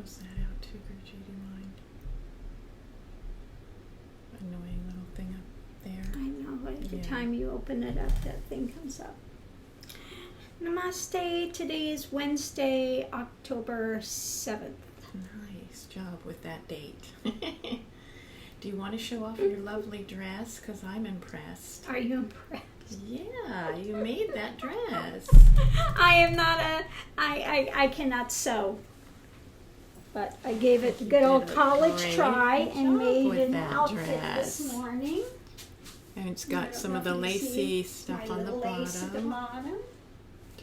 close that out too, Guruji? Do you mind? Annoying little thing up there. I know, every Yeah. time you open it up, that thing comes up. Namaste. Today is Wednesday, October 7th. Nice job with that date. Do you want to show off your lovely dress? Because I'm impressed. Are you impressed? Yeah, you made that dress. I am not I cannot sew. But I gave it a good old college great try and job made with an that outfit dress. this morning. And it's I got don't some know of the if you lacy see stuff my on the little lace at the bottom. bottom.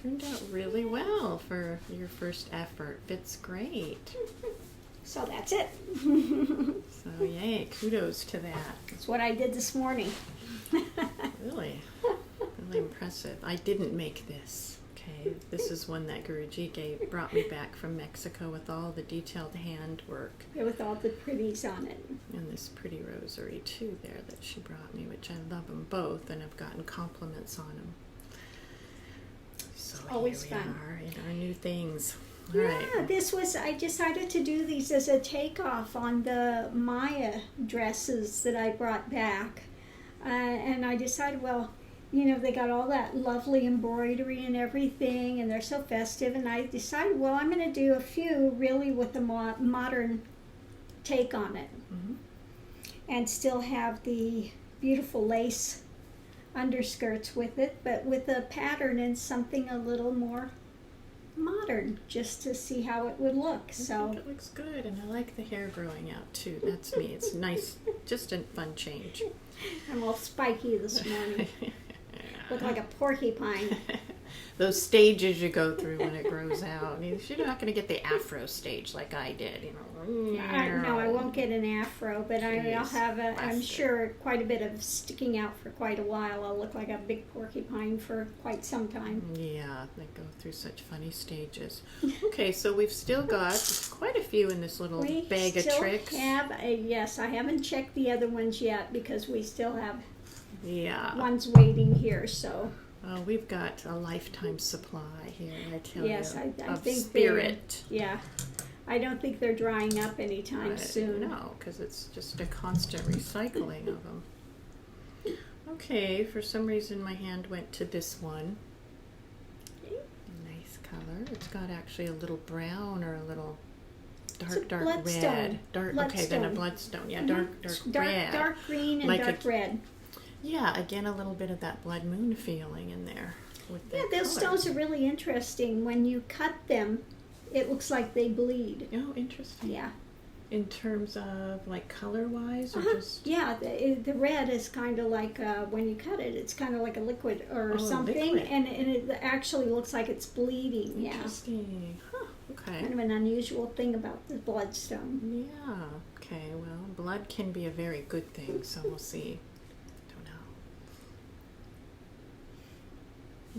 Turned out really well for your first effort. Fits great. So that's it. So yay, kudos to that. That's what I did this morning. Really impressive. I didn't make this. Okay, this is one that Guruji brought me back from Mexico with all the detailed handwork. Yeah, with all the pretties on it. And this pretty rosary too there that she brought me, which I love them both, and I've gotten compliments on them. So Always here we fun. are in our new things. All Yeah, right. I decided to do these as a takeoff on the Maya dresses that I brought back. And I decided, well, you know, they got all that lovely embroidery and everything, and they're so festive. And I decided, well, I'm going to do a few really with a modern take on it. Mhm. And still have the beautiful lace underskirts with it, but with a pattern and something a little more modern, just to see how it would look. I So think it looks good, and I like the hair growing out too. That's me. It's nice, just a fun change. I'm all spiky this morning. Look like a porcupine. Those stages you go through when it grows out. You're not going to get the afro stage like I did, you know. No, I won't get an afro, but I'll Jeez, have I'm plastic. sure quite a bit of sticking out for quite a while. I'll look like a big porcupine for quite some time. Yeah, they go through such funny stages. Okay, so we've still got quite a few in this little We bag of still tricks. have yes, I haven't checked the other ones yet because we still have Yeah. ones waiting here. So We've got a lifetime supply here, I tell yes, you, I of think spirit. yeah, I don't think they're drying up anytime soon. No, because it's just a constant recycling of them. Okay, for some reason my hand went to this one. Nice color. It's got actually a little brown or a little It's a dark bloodstone. red. Okay, then a Bloodstone. bloodstone. Yeah, Mhm. dark red. Dark green and Like dark red. Yeah, again a little bit of that blood moon feeling in there. With the Yeah, those colors. stones are really interesting. When you cut them, it looks like they bleed. Oh, interesting. Yeah. In terms of like color wise, or Uh-huh. just Yeah, the red is kind of like when you cut it, it's kind of like a liquid or Oh, something, liquid. and it actually looks like it's bleeding. Yeah, interesting. Huh. Okay. kind of an unusual thing about the bloodstone. Yeah. Okay. Well, blood can be a very good thing, so we'll see. Don't know.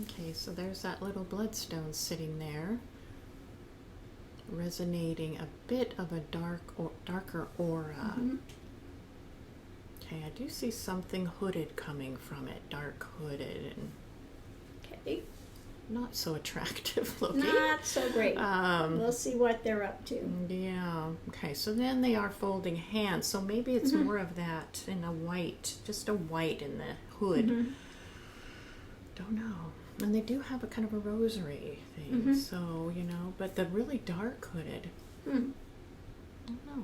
Okay, so there's that little bloodstone sitting there, resonating a bit of a darker aura. Mhm. Okay, I do see something hooded coming from it, dark hooded, and Okay, not so attractive looking. not so great. Um, We'll see what they're up to. Yeah. Okay. So then they are folding hands. So maybe it's Mhm. more of that in a white, just a white in the hood. Mhm. Don't know. And they do have a kind of a rosary thing. Mhm. So but the really dark hooded. Hmm. I don't know.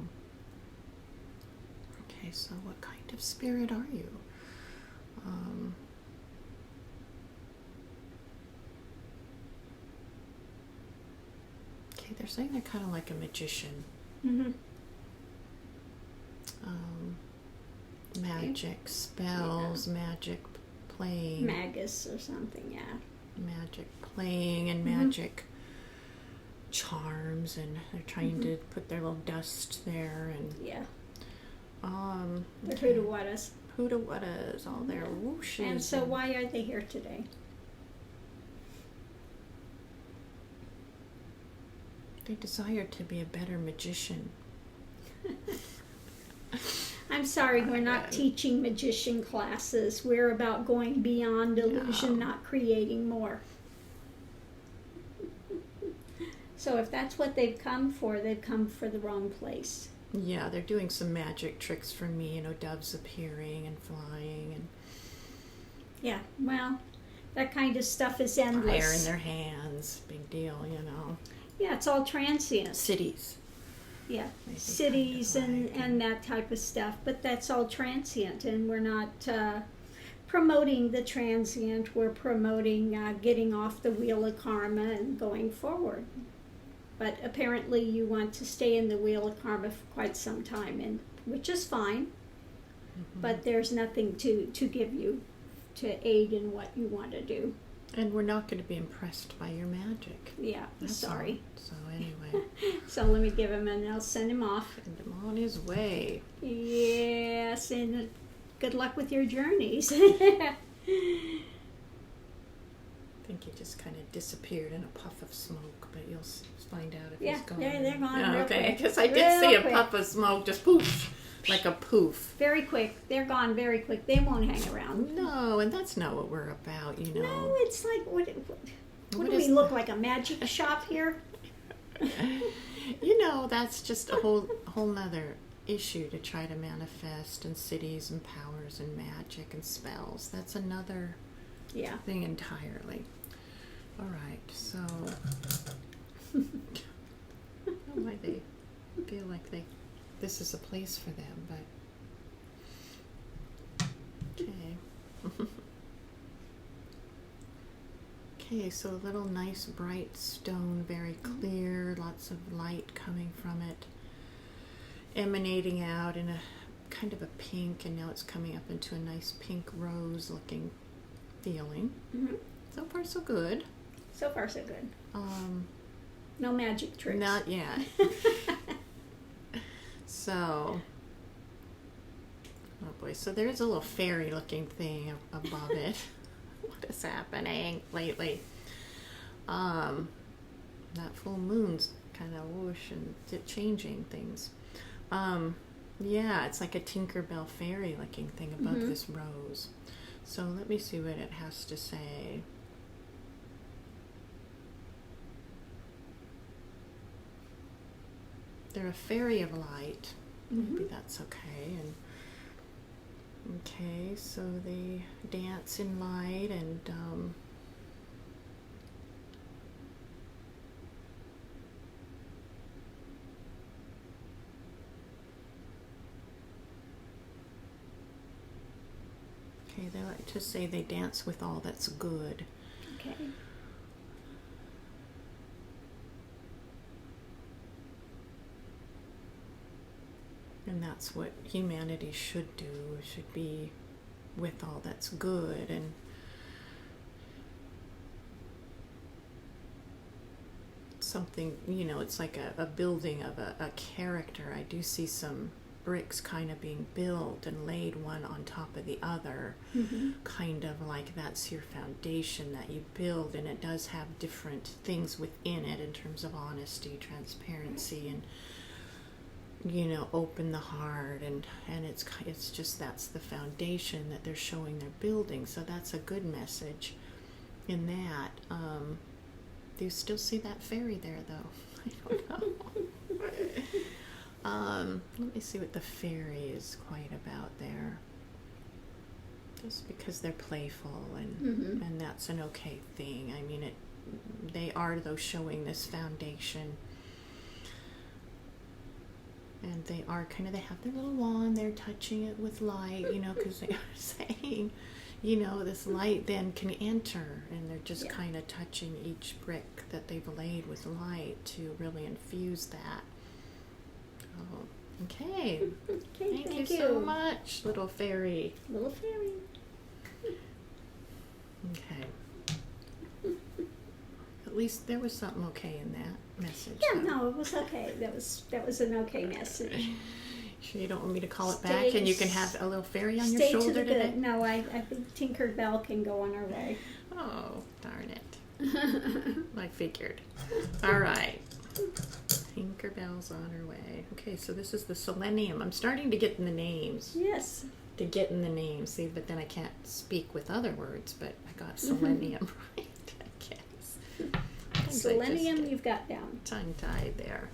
Okay. So what kind of spirit are you? Okay. They're saying they're kind of like a magician. Mhm. Magic spells, magic playing, Magus or something. Yeah. magic playing, and Mhm. magic charms, and they're trying to put their little dust there, and Yeah. okay. The Hudawadas. Hudawadas, all their whooshes. And so, why are they here today? They desire to be a better magician. I'm sorry, we're not teaching magician classes. We're about going beyond illusion, No. not creating more. So if that's what they've come for the wrong place. Yeah, they're doing some magic tricks for me, you know, doves appearing and flying and Yeah, well, that kind of stuff is endless. fire in their hands. Big deal, you know. Yeah, it's all transient. Cities. Yeah, Maybe cities kind of like, and that type of stuff. But that's all transient, and we're not promoting the transient. We're promoting getting off the wheel of karma and going forward. But apparently you want to stay in the wheel of karma for quite some time, and which is fine. Mm-hmm. But there's nothing to give you to aid in what you want to do. And we're not going to be impressed by your magic. Yeah, That's sorry. all. So anyway, So let me give him and I'll send him off. send him on his way. Yes, and good luck with your journeys. I think he just kind of disappeared in a puff of smoke, but you'll find out if Yeah, he's gone. they're gone Oh, real okay, quick. because I did Real see a quick. puff of smoke, just poof, like a poof. Very quick. They're gone very quick. They won't hang around. No, and that's not what we're about, you know. No, it's like, what What do we is look like, a magic shop here? You know, that's just a whole nother issue to try to manifest in cities and powers and magic and spells. That's another Yeah. thing entirely. All right, so I don't know why they feel like this is a place for them, but okay. Okay, so a little nice bright stone, very clear, lots of light coming from it, emanating out in a kind of a pink, and now it's coming up into a nice pink rose looking feeling. Mm-hmm. So far so good. So far, so good. No magic tricks. Not yet. So, oh boy, so there's a little fairy looking thing above it. What is happening lately? That full moon's kind of whoosh and changing things. Yeah, it's like a Tinkerbell fairy looking thing above this rose. So let me see what it has to say. They're a fairy of light. Maybe that's okay. And okay, so they dance in light, and okay, they like to say they dance with all that's good. Okay. And that's what humanity should do. It should be with all that's good. And something, you know, it's like a building of a character. I do see some bricks kind of being built and laid one on top of the other, kind of like that's your foundation that you build, and it does have different things within it in terms of honesty, transparency, and you know, open the heart, and it's just that's the foundation that they're showing they're building. So that's a good message in that. Do you still see that fairy there though? I don't know. Let me see what the fairy is quite about there. Just because they're playful, and that's an okay thing. I mean, they are though showing this foundation. And they are kind of, they have their little wand, they're touching it with light, you know, because they are saying, you know, this light then can enter, and they're just kind of touching each brick that they've laid with light to really infuse that. Oh, okay. Okay, Thank you so much, little fairy. Little fairy. Okay. At least there was something okay in that message. Yeah, though. no, it was okay. That was an okay message. Sure you don't want me to call it Stay- back and you can have a little fairy on your Stay shoulder to the today? good. No, I think Tinkerbell can go on her way. Oh, darn it. I figured. All right. Tinkerbell's on her way. Okay, so this is the selenium. I'm starting to get in the names. Yes. See, but then I can't speak with other words, but I got selenium right, I guess. selenium you've got down. Tongue-tied there.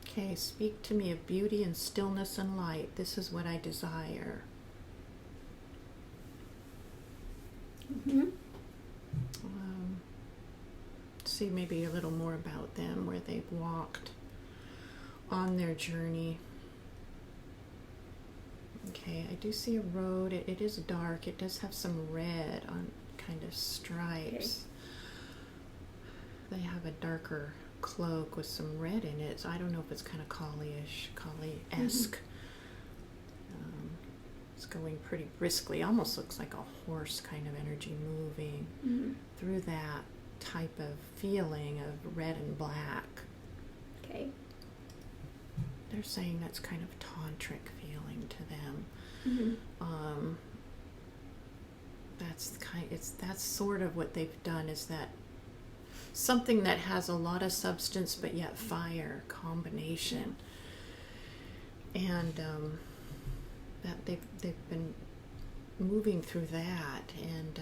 Okay, speak to me of beauty and stillness and light. This is what I desire. Mm-hmm. See maybe a little more about them, where they've walked on their journey. Okay, I do see a road. It is dark. It does have some red on kind of stripes. Okay. They have a darker cloak with some red in it. So I don't know if it's kind of collie-esque. It's going pretty briskly. Almost looks like a horse kind of energy moving through that type of feeling of red and black. Okay. They're saying that's kind of tantric feeling to them. That's sort of what they've done, is that something that has a lot of substance but yet fire combination. And that they've been moving through that, and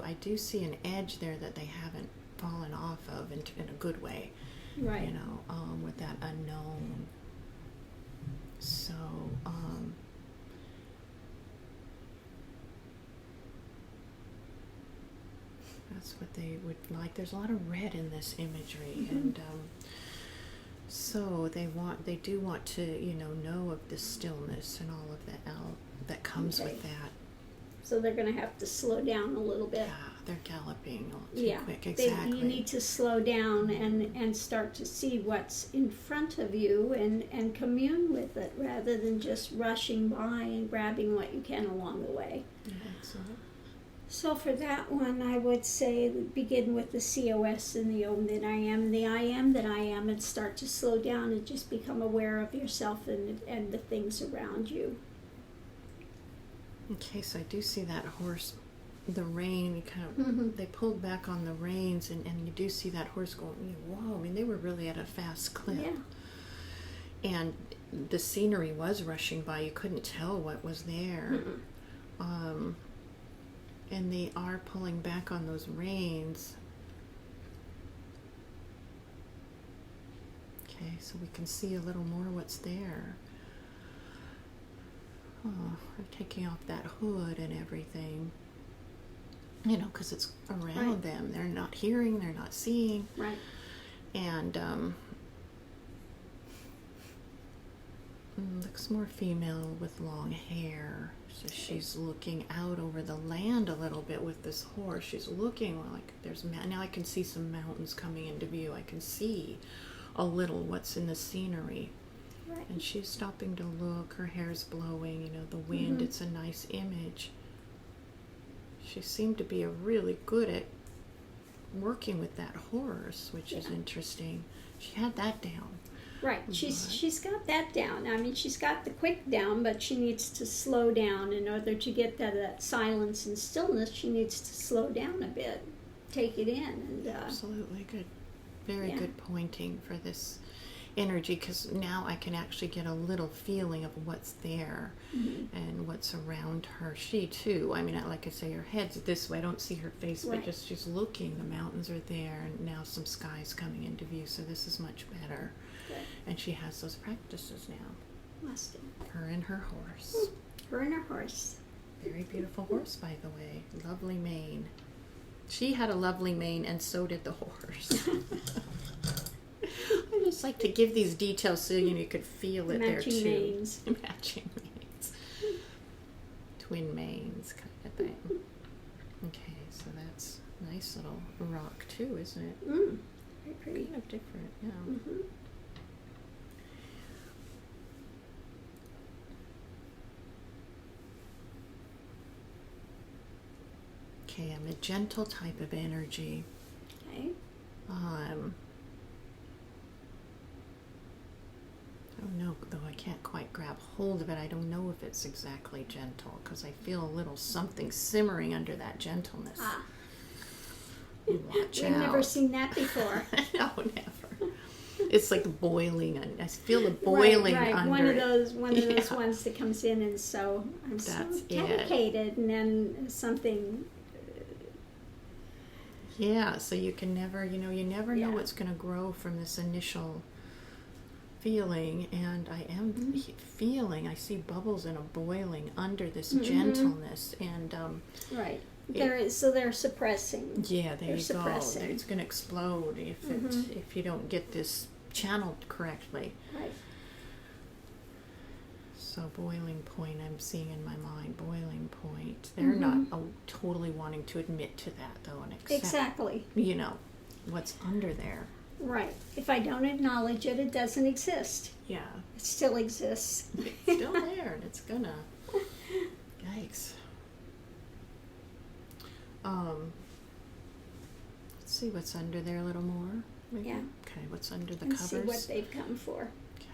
I do see an edge there that they haven't fallen off of in a good way, right? With that unknown. So that's what they would like. There's a lot of red in this imagery, and so they do want to know of the stillness and all of that comes with that. So they're going to have to slow down a little bit. Yeah, they're galloping a little too quick. Exactly. You need to slow down and start to see what's in front of you and commune with it, rather than just rushing by and grabbing what you can along the way. Yeah, excellent. So for that one, I would say begin with the COS and the Om that I am, the I am that I am, and start to slow down and just become aware of yourself and the things around you. Okay, so I do see that horse, the rein, they pulled back on the reins, and you do see that horse going, whoa, I mean, they were really at a fast clip. Yeah. And the scenery was rushing by, you couldn't tell what was there. And they are pulling back on those reins. Okay, so we can see a little more what's there. Oh, they're taking off that hood and everything. Because it's around them. They're not hearing, they're not seeing. Right. And looks more female with long hair. So she's looking out over the land a little bit with this horse. She's looking like now I can see some mountains coming into view. I can see a little what's in the scenery. Right. And she's stopping to look. Her hair's blowing, the wind. It's a nice image. She seemed to be really good at working with that horse, which is interesting. She had that down. Right. She's got that down. I mean, she's got the quick down, but she needs to slow down in order to get that silence and stillness. She needs to slow down a bit, take it in, and absolutely good, very good pointing for this energy, because now I can actually get a little feeling of what's there and what's around her. She too, I mean, like I say, her head's this way. I don't see her face, but just she's looking. The mountains are there, and now some sky's coming into view, so this is much better. Good. And she has those practices now. Must have. Her and her horse. Her and her horse. Very beautiful horse, by the way. Lovely mane. She had a lovely mane, and so did the horse. I just like to give these details so you could feel it there too. Matching manes. Matching manes. Twin manes kind of thing. Okay, so that's a nice little rock too, isn't it? Very pretty. Kind of different, yeah. Okay, I'm a gentle type of energy. Okay. I don't know, though I can't quite grab hold of it. I don't know if it's exactly gentle, because I feel a little something simmering under that gentleness. We've never seen that before. No, never. It's like boiling. I feel the boiling right. under One of it. those ones that comes in, and so I'm That's so dedicated, and then something. Yeah, so you can never, you never know Yeah. what's going to grow from this initial feeling, and I am feeling, I see bubbles and a boiling under this gentleness, and Right. They're suppressing. yeah, there They're you suppressing. go. It's going to explode if you don't get this channeled correctly. Right. So boiling point, I'm seeing in my mind, boiling point. They're not totally wanting to admit to that, though, and accept, Exactly. What's under there. Right. If I don't acknowledge it, it doesn't exist. Yeah. It still exists. It's still there, and it's gonna. Yikes. Let's see what's under there a little more. Maybe? Yeah. Okay, what's under the And covers? see what they've come for. Okay.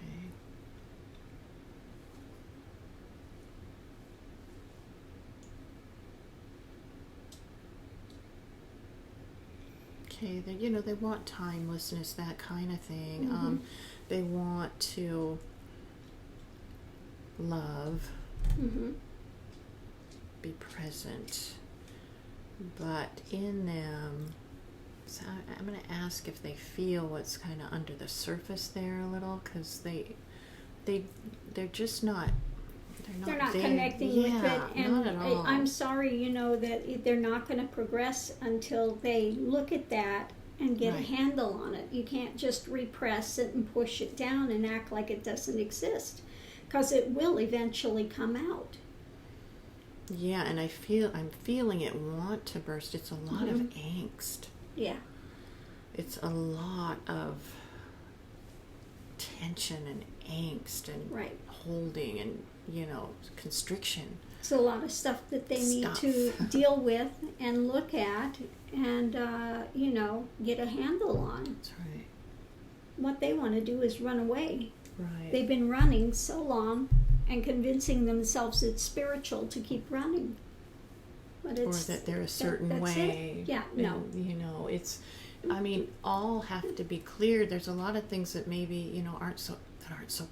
Okay, they want timelessness, that kind of thing. They want to love, be present, but in them, so I'm going to ask if they feel what's kind of under the surface there a little, because they're just not. They're not there. connecting with it, and not at all. I'm sorry, that they're not going to progress until they look at that and get a handle on it. You can't just repress it and push it down and act like it doesn't exist, because it will eventually come out. Yeah, and I'm feeling it want to burst. It's a lot of angst. Yeah. It's a lot of tension and angst and holding and constriction. It's a lot of stuff that they need to deal with and look at and get a handle on. That's right. What they want to do is run away. Right. They've been running so long and convincing themselves it's spiritual to keep running. But it's, or that they're a certain that's way. It. Yeah, no. It's, all have to be clear. There's a lot of things that maybe, aren't so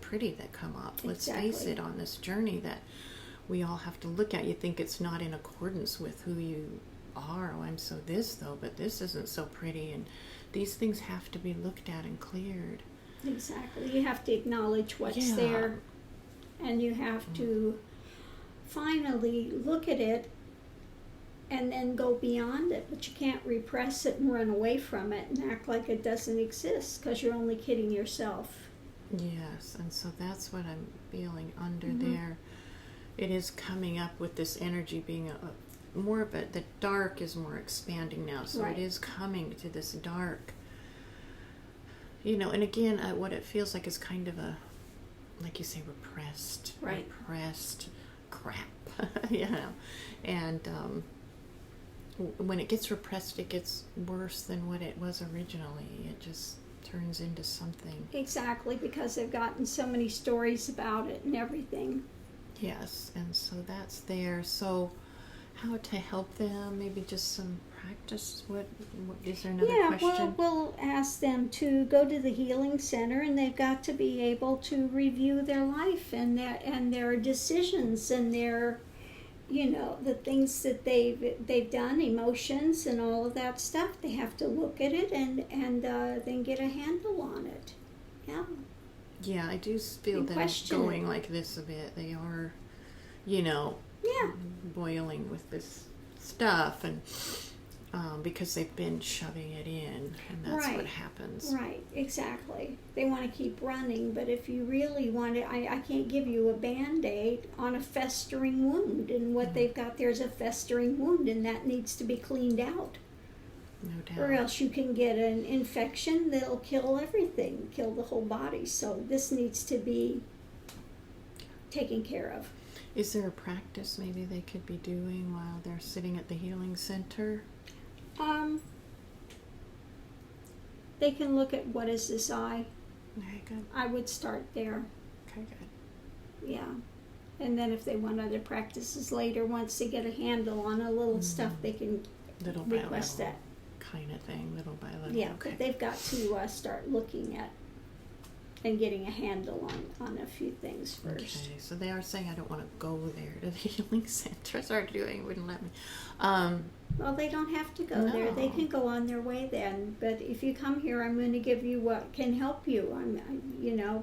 pretty that come up. Let's face it, on this journey that we all have to look at. You think it's not in accordance with who you are. Oh, I'm so this, though, but this isn't so pretty. And these things have to be looked at and cleared. Exactly. You have to acknowledge what's there, and you have to finally look at it and then go beyond it. But you can't repress it and run away from it and act like it doesn't exist, because you're only kidding yourself. Yes, and so that's what I'm feeling under there. It is coming up with this energy being more of the dark is more expanding now, so it is coming to this dark. And again, what it feels like is kind of like you say, repressed crap, and when it gets repressed, it gets worse than what it was originally. It just turns into something. Exactly, because they've gotten so many stories about it and everything. Yes, and so that's there. So how to help them? Maybe just some practice. What is there another question? Yeah, we'll ask them to go to the healing center, and they've got to be able to review their life and their decisions and their, the things that they've done, emotions and all of that stuff. They have to look at it and then get a handle on it. Yeah. Yeah, I do feel them going like this a bit. They are, boiling with this stuff, and because they've been shoving it in, and that's what happens. Right, exactly. They want to keep running, but if you really want it, I can't give you a Band-Aid on a festering wound, and what they've got there is a festering wound, and that needs to be cleaned out. No doubt. Or else you can get an infection that'll kill everything, kill the whole body. So this needs to be taken care of. Is there a practice maybe they could be doing while they're sitting at the healing center? They can look at what is this eye. Okay, good. I would start there. Okay, good. Yeah. And then if they want other practices later, once they get a handle on a little stuff, they can little by request little that kind of thing, little by little. Yeah, okay. but they've got to start looking at and getting a handle on a few things first. Okay, so they are saying I don't want to go there to the healing center. Sorry, wouldn't let me. Well, they don't have to go there. They can go on their way then. But if you come here, I'm going to give you what can help you.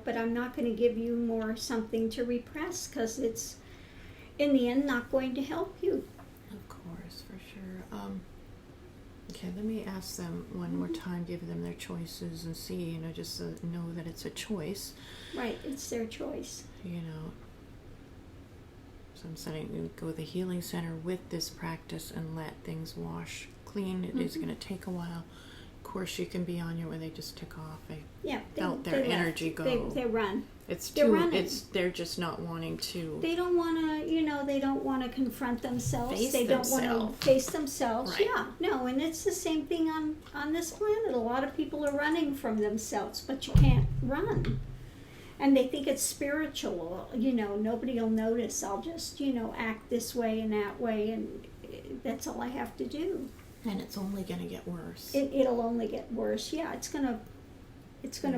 But I'm not going to give you more something to repress, because it's, in the end, not going to help you. Of course, for sure. Okay, let me ask them one more time, give them their choices and see, just know that it's a choice. Right, it's their choice. So I'm saying you go to the healing center with this practice and let things wash clean. It is going to take a while. Of course, you can be on your way. They just took off. They felt their energy go. They run. They're running. They're just not wanting to. They don't want to, they don't want to confront themselves. They don't want to face themselves. Right. Yeah, no, and it's the same thing on this planet. A lot of people are running from themselves, but you can't run. And they think it's spiritual. Nobody will notice. I'll just, act this way and that way, and that's all I have to do. And it's only going to get worse. It'll only get worse. Yeah, it's gonna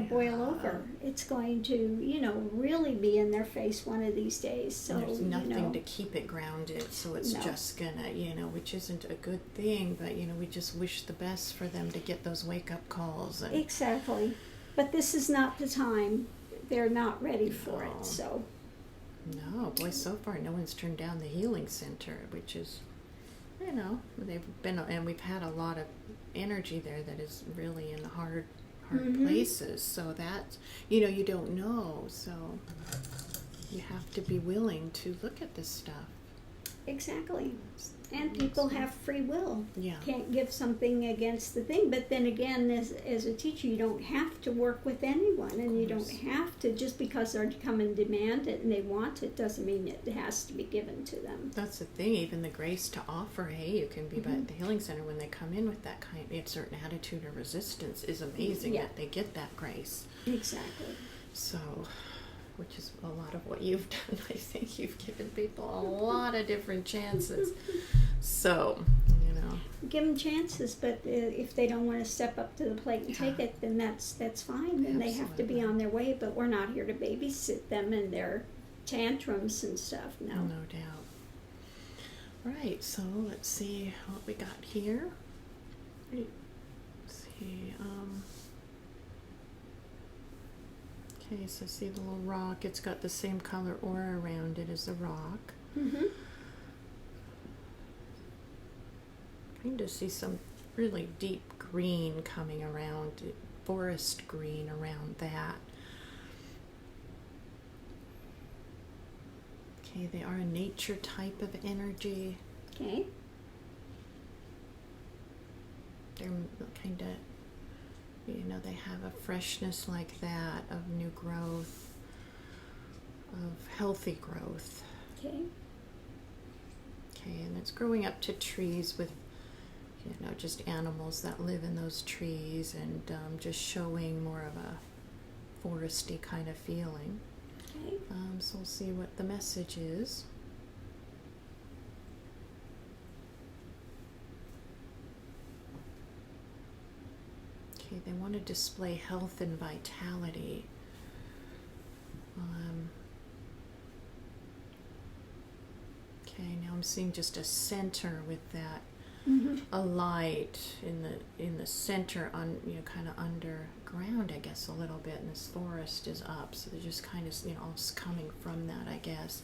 boil over. It's going to, really be in their face one of these days. So there's nothing to keep it grounded. So it's just gonna, which isn't a good thing. But we just wish the best for them to get those wake up calls. Exactly. But this is not the time. They're not ready for it. So. No, boy. So far, no one's turned down the healing center, which is. They've been, and we've had a lot of energy there that is really in the hard places. So that, you don't know. So you have to be willing to look at this stuff. Exactly. And people have free will. Yeah. Can't give something against the thing. But then again, as a teacher, you don't have to work with anyone. And you don't have to, just because they come and demand it and they want it, doesn't mean it has to be given to them. That's the thing. Even the grace to offer, hey, you can be by the healing center, when they come in with that kind of a certain attitude of resistance, is amazing that they get that grace. Exactly. So, which is a lot of what you've done. I think you've given people a lot of different chances. So, give them chances, but if they don't want to step up to the plate and take it, then that's fine. Then they have to be on their way. But we're not here to babysit them and their tantrums and stuff. No doubt. Right. So let's see what we got here. Let's see. Okay, so see the little rock. It's got the same color aura around it as the rock. Mm-hmm. Kind of see some really deep green coming around it, forest green around that. Okay, they are a nature type of energy. Okay. They're kind of, they have a freshness like that, of new growth, of healthy growth. Okay. Okay, and it's growing up to trees with, just animals that live in those trees, and just showing more of a foresty kind of feeling. Okay. So we'll see what the message is. Okay, they want to display health and vitality. Okay, now I'm seeing just a center with that, a light in the center, on kind of underground, I guess, a little bit, and this forest is up, so they're just kind of all coming from that, I guess,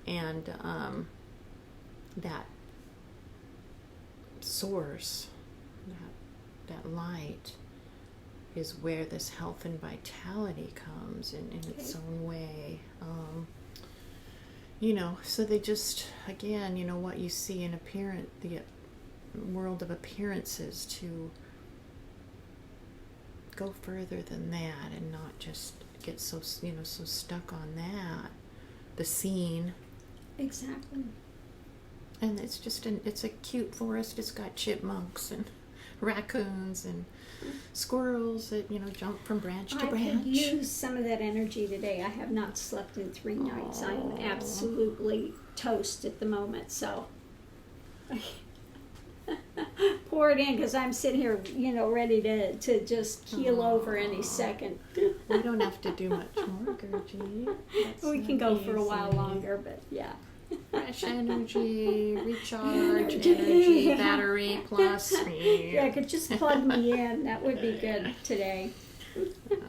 and that source, that light, is where this health and vitality comes in its own way. So they just, again, what you see in the world of appearances, to go further than that and not just get so stuck on that, the scene. Exactly. And it's just it's a cute forest. It's got chipmunks and raccoons and squirrels that jump from branch to branch. I could use some of that energy today. I have not slept in 3 nights. I'm absolutely toast at the moment. So poor pour it in because I'm sitting here, ready to just keel over any second. We don't have to do much more, Gergie. We can go for a while longer, but yeah. Fresh energy, recharge, energy, battery plus. Yeah, could just plug me in. That would be good today.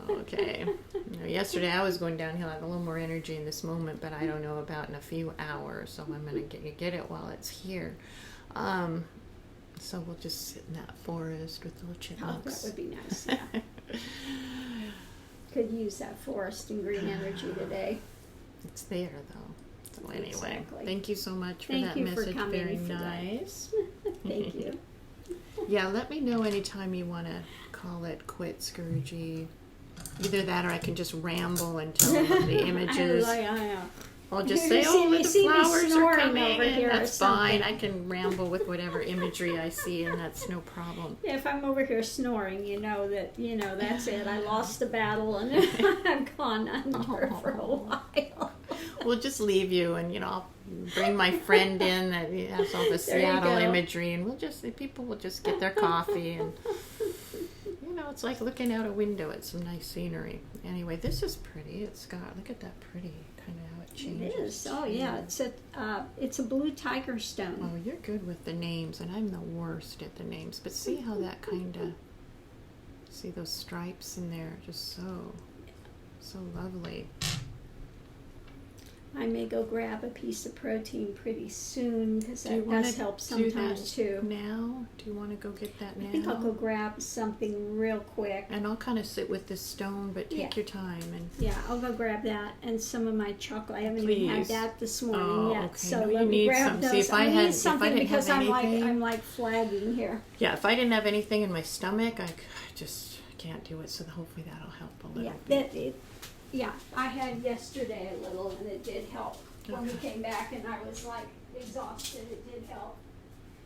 Okay. Yesterday I was going downhill. I have a little more energy in this moment, but I don't know about in a few hours, so I'm going to get it while it's here. So we'll just sit in that forest with little chipmunks. Oh, that would be nice. Yeah. Could use that forest and green energy today. It's there, though. So anyway, exactly. Thank you so much for Thank that you message. for coming Very for nice. Thank you. Yeah, let me know anytime you want to call it quits, Gurji. Either that or I can just ramble until the images. I'll just say, the flowers are coming, and that's fine. I can ramble with whatever imagery I see, and that's no problem. If I'm over here snoring, that's it. I lost the battle, and I've gone under for a while. We'll just leave you, and I'll bring my friend in that has all the Seattle imagery, and people will just get their coffee, and it's like looking out a window at some nice scenery. Anyway, this is pretty. Look at that pretty kind of how it changes. It is. Oh yeah, it's a blue tiger stone. Oh, you're good with the names, and I'm the worst at the names. But see how that see those stripes in there, just so lovely. I may go grab a piece of protein pretty soon because that does help sometimes too. Now? Do you want to go get that now? I think I'll go grab something real quick. And I'll kind of sit with this stone, but take your time. And I'll go grab that and some of my chocolate. I haven't even had that this morning yet. Okay. So no, let me grab some. those. See, if I need something because I'm like flagging here. Yeah, if I didn't have anything in my stomach, I just can't do it. So hopefully that'll help a little bit. Yeah, I had yesterday a little, and it did help. When we came back, and I was like exhausted, it did help.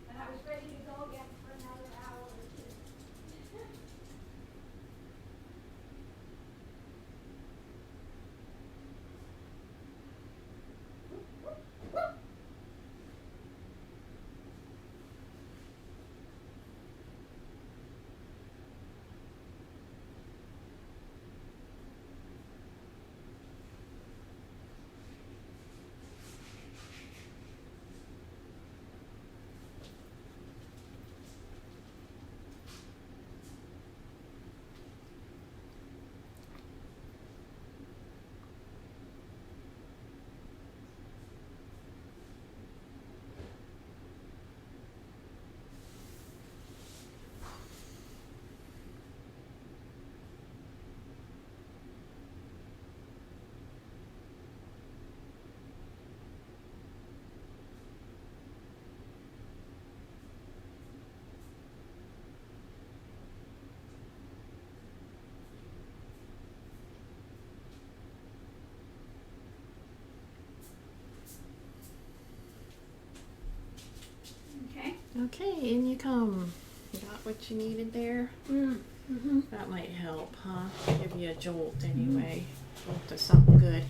And I was ready to go again for another hour or two. Okay, in you come. You got what you needed there? Mm-hmm. That might help, huh? Give you a jolt anyway. Jolt to something good.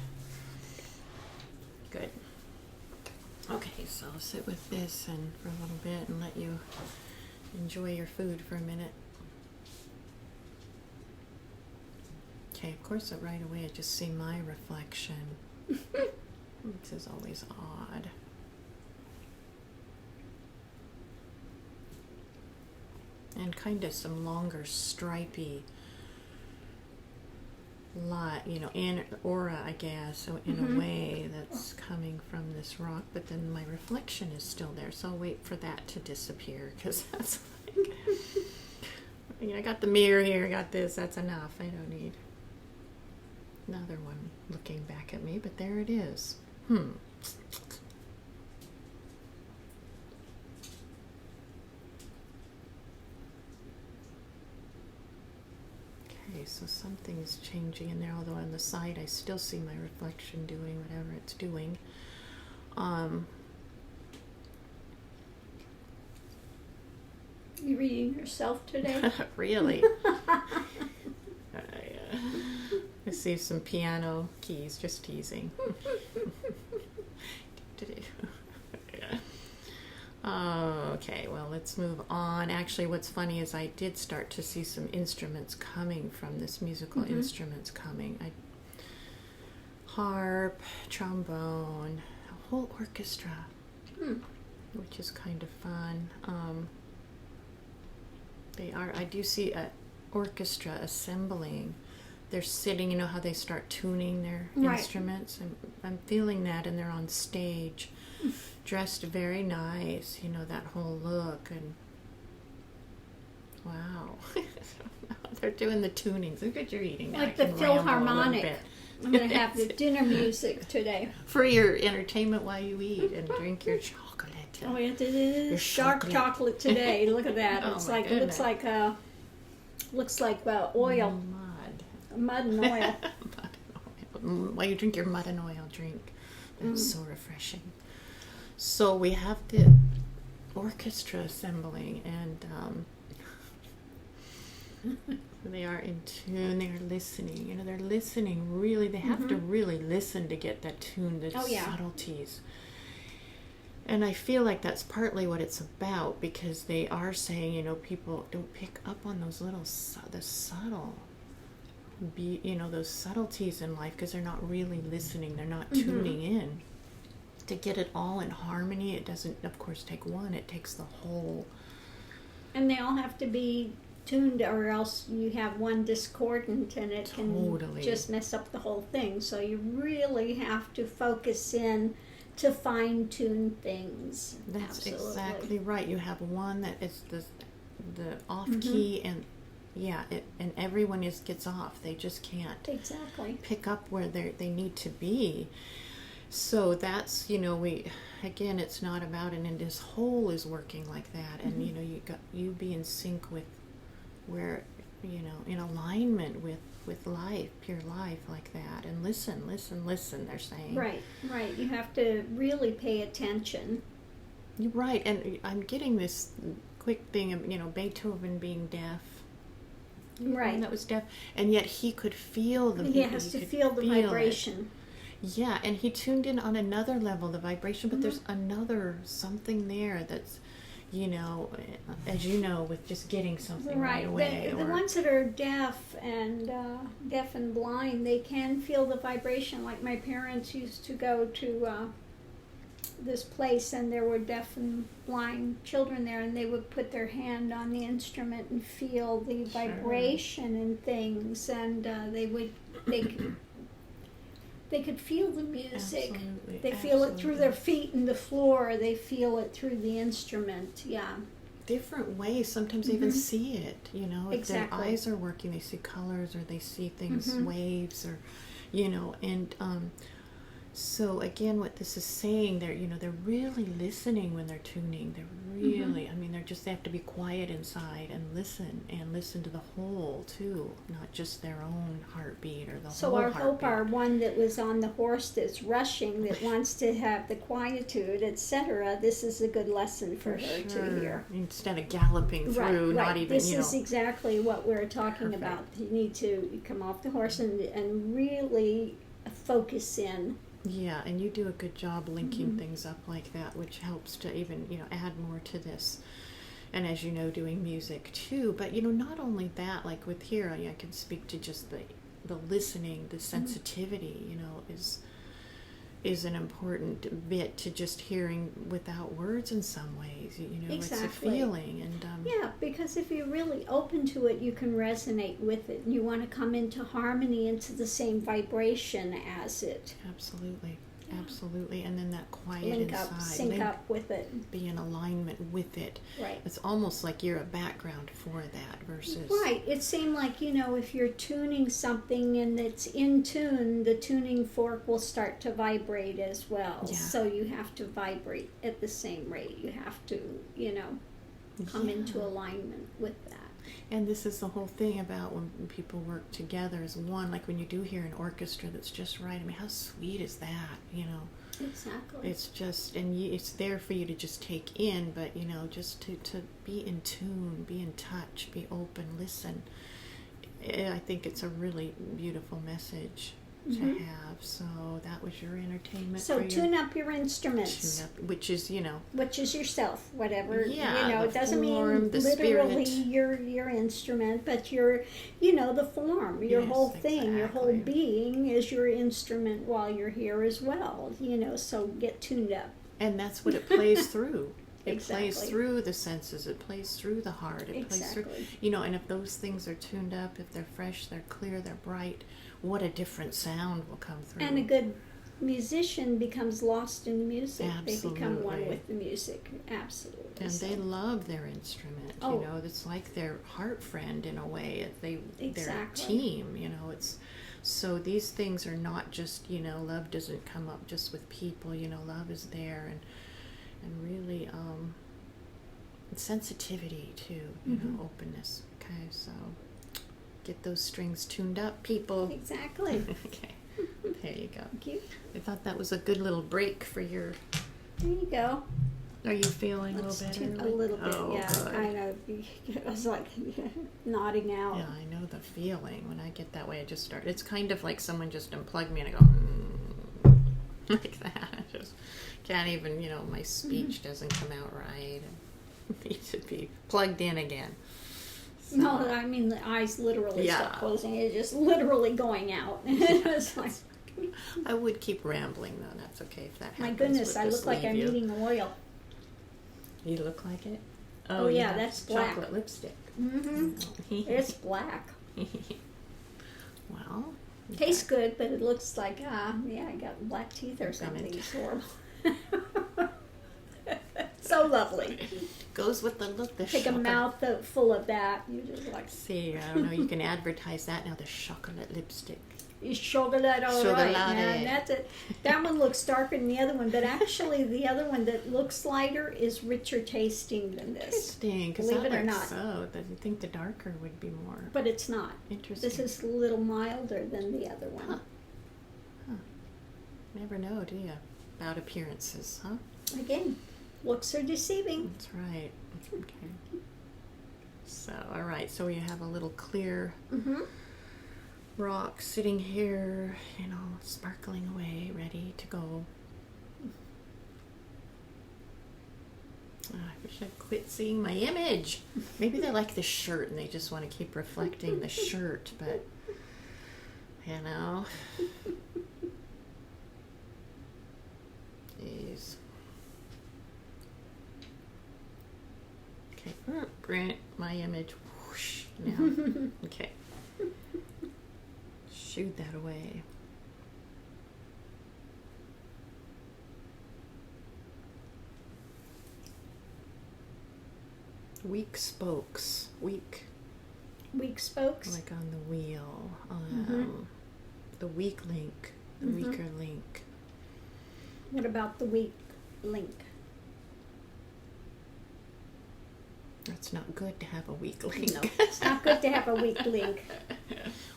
Good. Okay, so I'll sit with this and for a little bit and let you enjoy your food for a minute. Okay, of course, right away I just see my reflection. This is always odd. And kind of some longer stripy aura, I guess, so in a way that's coming from this rock, but then my reflection is still there, so I'll wait for that to disappear, because that's like, I got the mirror here, I got this, that's enough, I don't need another one looking back at me, but there it is. Okay, so something's changing in there, although on the side I still see my reflection doing whatever it's doing. You reading yourself today? Really? I see some piano keys, just teasing. Okay, well, let's move on. Actually, what's funny is I did start to see some instruments coming from this, musical instruments coming. Harp, trombone, a whole orchestra, which is kind of fun. I do see an orchestra assembling. They're sitting, you know how they start tuning their instruments? I'm feeling that, and they're on stage, dressed very nice, you know, that whole look, and wow. They're doing the tunings. Look at you're eating. Like the Philharmonic. I'm going to have the dinner music today. For your entertainment while you eat and drink your chocolate. Oh, yeah, it's dark chocolate today. Look at that. Oh, It's my like goodness. looks like oil, mud and oil. While you drink your mud and oil drink, that's so refreshing. So we have the orchestra assembling, and they are in tune. They are listening. You know, they're listening really. They have to really listen to get that tune, the subtleties. And I feel like that's partly what it's about, because they are saying, you know, people don't pick up on those little, the subtle, you know, those subtleties in life, because they're not really listening. They're not tuning in. To get it all in harmony, it doesn't, of course, take one. It takes the whole. And they all have to be tuned, or else you have one discordant and it can just mess up the whole thing. So you really have to focus in to fine-tune things. That's exactly right. You have one that is the off key, and and everyone gets off. They just can't pick up where they need to be. So that's, you know, it's not about, and this whole is working like that, and you know, you be in sync with where, you know, in alignment with life, pure life, like that, and listen, they're saying. Right. You have to really pay attention. You're right, and I'm getting this quick thing of, you know, Beethoven being deaf. Right. That was deaf, and yet he could feel the. He has to feel the vibration. Yeah, and he tuned in on another level, the vibration, but there's another something there that's, you know, as you know, with just getting something right away. The ones that are deaf and blind, they can feel the vibration. Like my parents used to go to this place, and there were deaf and blind children there, and they would put their hand on the instrument and feel the vibration and things, and they could feel the music. Absolutely. They feel it through their feet and the floor. They feel it through the instrument. Yeah. Different ways. Sometimes they even see it. You know, if their eyes are working, they see colors, or they see things, waves, or, you know, and so again, what this is saying, they're really listening when they're tuning. They're really, I mean, they have to be quiet inside and listen to the whole too, not just their own heartbeat or the whole heartbeat. So I hope our one that was on the horse that's rushing, that wants to have the quietude, etc., this is a good lesson for her to hear. Instead of galloping through, not even, This is exactly what we're talking about. You need to come off the horse and really focus in. Yeah, and you do a good job linking things up like that, which helps to even, you know, add more to this. And as you know, doing music too. But, you know, not only that, like with here, I can speak to just the listening, the sensitivity, you know, is an important bit to just hearing without words in some ways. You know, it's a feeling. And yeah, because if you're really open to it, you can resonate with it. You want to come into harmony, into the same vibration as it. Absolutely. Absolutely, and then that quiet sync up with it. Be in alignment with it. Right. It's almost like you're a background for that versus... Right. It seemed like, you know, if you're tuning something and it's in tune, the tuning fork will start to vibrate as well. Yeah. So you have to vibrate at the same rate. You have to, you know, come into alignment with that. And this is the whole thing about when people work together as one, like when you do hear an orchestra that's just right. I mean, how sweet is that, you know? Exactly. It's just, and it's there for you to just take in, but, you know, just to be in tune, be in touch, be open, listen. I think it's a really beautiful message. to have. So that was your entertainment. So for tune up your instruments. Tune up, which is, Which is yourself, whatever. Yeah, It doesn't form, mean the literally spirit. your instrument, but the form, your Yes, whole thing, your whole exactly. being is your instrument while you're here as well. So get tuned up. And that's what it plays through. It plays Exactly. through the senses. It plays through the heart. It plays through, Exactly. and if those things are tuned up, if they're fresh, they're clear, they're bright, what a different sound will come through. And a good musician becomes lost in the music. They become one Absolutely. with the music. Absolutely. And So, they love their instrument. Oh. It's like their heart friend in a way. Their Exactly. team. It's so these things are not just love doesn't come up just with people. Love is there and really sensitivity too. Openness. Okay, so get those strings tuned up, people. Exactly. Okay, there you go. Thank you. I thought that was a good little break for your. There you go. Are you feeling Let's a little better? a little bit, Oh, yeah. good. Kind of. I was like nodding out. Yeah, I know the feeling. When I get that way, I just start. It's kind of like someone just unplugged me and I go like that. I just can't even. My speech doesn't come out right. It needs to be plugged in again. So, No, I mean the eyes literally Yeah. stop closing. It's just literally going out. It's like, I would keep rambling though. That's okay if that happens. my goodness, Would I this look like leave I'm you? eating oil. You look like it. Oh, you yeah, have that's black. chocolate lipstick. Mm-hmm. It's black. Well, you Tastes good, but it looks like I got black teeth or something. Gummy. It's horrible. So lovely. goes with the look. The Take a mouth full of that. You just like See, I don't know. You can advertise that now. The chocolate lipstick. you shoulder that all right, Chocolate. man. That's it. That one looks darker than the other one, but actually the other one that looks lighter is richer tasting than this. Interesting. Because Believe it or not. So, I think the darker would be more But it's not. interesting. This is a little milder than the other one. Huh. Never know, do you? About appearances, huh? Again, looks are deceiving. That's right. Okay. So, all right. So you have a little clear Mm-hmm. rock sitting here, sparkling away, ready to go. I wish I'd quit seeing my image. Maybe they like the shirt and they just want to keep reflecting the shirt, but Jeez. Okay, print my image. Whoosh. Now, okay. Shoot that away. Weak spokes. Weak, Weak spokes. like on the wheel. Mhm. The weak link. The Mhm. weaker link. What about the weak link? It's not good to have a weak link. No, it's not good to have a weak link.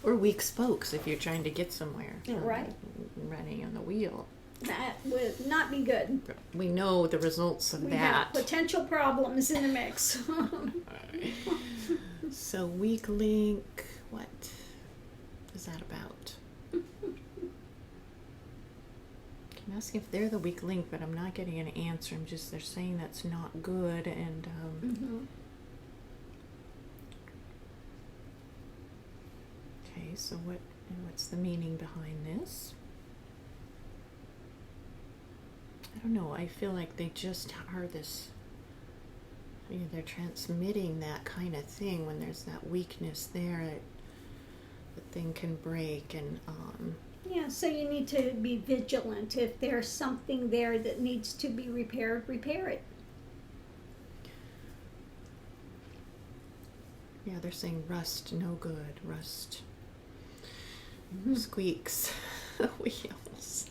Or weak spokes if you're trying to get somewhere. Right. Running on the wheel. That would not be good. We know the results of We that. have potential problems in the mix. So weak link, what is that about? I'm asking if they're the weak link, but I'm not getting an answer. They're saying that's not good, and Mhm. okay. So what's the meaning behind this? I don't know. I feel like they just are this. They're transmitting that kind of thing when there's that weakness there. The thing can break, and Yeah, so you need to be vigilant. If there's something there that needs to be repaired, repair it. yeah, they're saying rust, no good. Rust squeaks the wheels.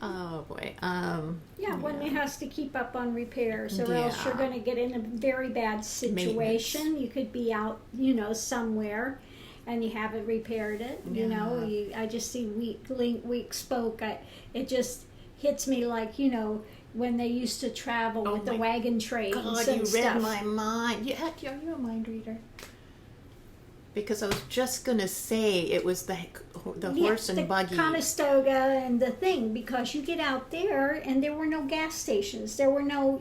Oh boy. Yeah, one has to keep up on repairs, or else you're Yeah. going to get in a very bad situation. You could be out, somewhere, and you haven't repaired it. Yeah. I just see weak link, weak spoke. It just hits me like when they used to travel with the wagon trains God, and you stuff. read my mind. Are you a mind reader? Because I was just going to say it was the horse and buggy. Conestoga and the thing, because you get out there and there were no gas stations. There were no,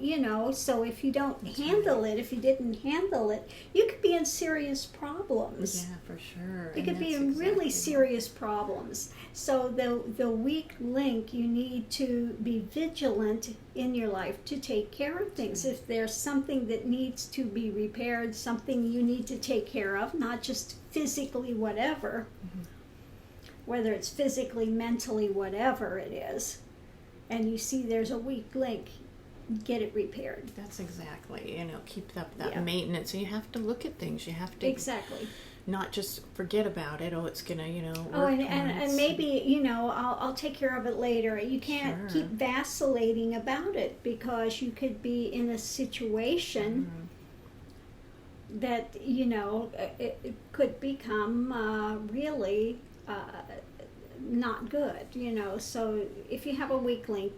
so if you don't handle it, if you didn't handle it, you could be in serious problems. Yeah, for sure. You could be in really serious problems. So the weak link, you need to be vigilant in your life to take care of things. If there's something that needs to be repaired, something you need to take care of, not just physically whatever, whether it's physically, mentally, whatever it is, and you see there's a weak link, get it repaired. That's exactly, keep up that maintenance. And you have to look at things. You have to not just forget about it. Oh, it's gonna, work and maybe, I'll take care of it later. You can't keep vacillating about it, because you could be in a situation that, it could become really not good, So if you have a weak link,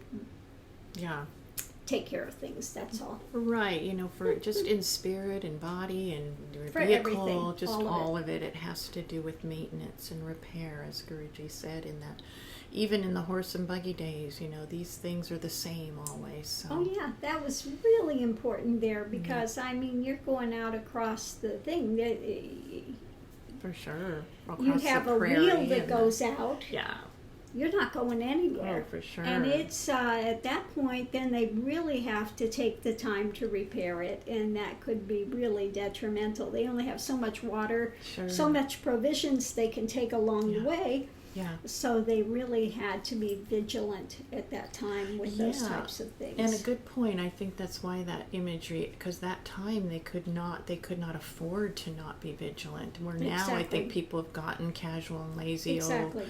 take care of things, that's all. Right, for just in spirit and body and your for vehicle, everything, just all of it. It has to do with maintenance and repair, as Guruji said in that. Even in the horse and buggy days, these things are the same always. So. Oh yeah, that was really important there, because you're going out across the thing. For sure. You have a wheel that goes out. Yeah. You're not going anywhere. Oh, for sure. And it's at that point, then they really have to take the time to repair it, and that could be really detrimental. They only have so much water, so much provisions they can take along the way. Yeah. So they really had to be vigilant at that time with those types of things. And a good point. I think that's why that imagery, because that time they could not afford to not be vigilant. Where now I think people have gotten casual and lazy. Exactly.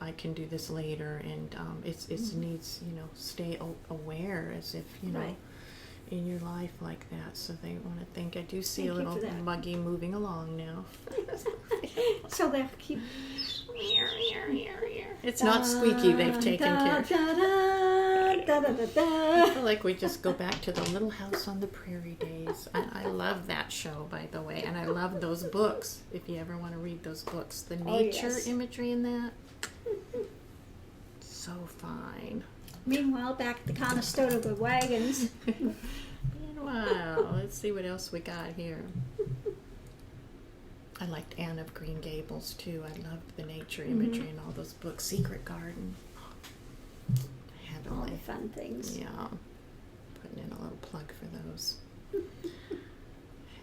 I can do this later, and it needs, stay aware as if, in your life like that. So they want to think. I do see a little buggy moving along now. So they'll keep. It's not squeaky. They've taken care. I feel like we just go back to the Little House on the Prairie days. I love that show, by the way, and I love those books. If you ever want to read those books, the nature imagery in that, so fine. Meanwhile, back at the Conestoga wagons. Meanwhile, let's see what else we got here. I liked Anne of Green Gables too. I loved the nature imagery in all those books. Secret Garden. Heavenly. All the fun things. Yeah. Putting in a little plug for those.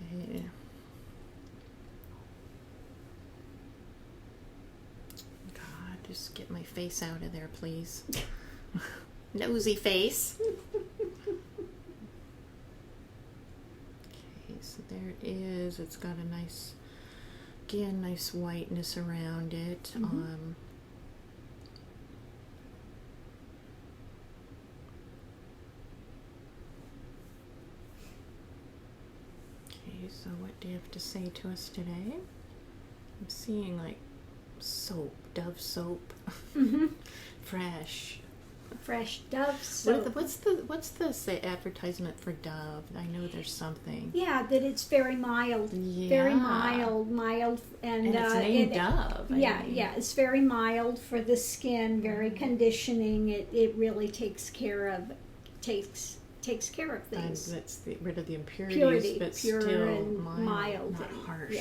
Hey. God, just get my face out of there, please. Nosy face. Okay, so there it is. It's got a nice whiteness around it. Okay, so what do you have to say to us today? I'm seeing like soap, Dove soap, fresh Dove soap. What's the advertisement for Dove? I know there's something. Yeah, that it's very mild. Yeah. Very mild, and it's named Dove. It's very mild for the skin, very conditioning. It really takes care of things. And it's rid of the impurities, Purity, but pure still and mild, not harsh.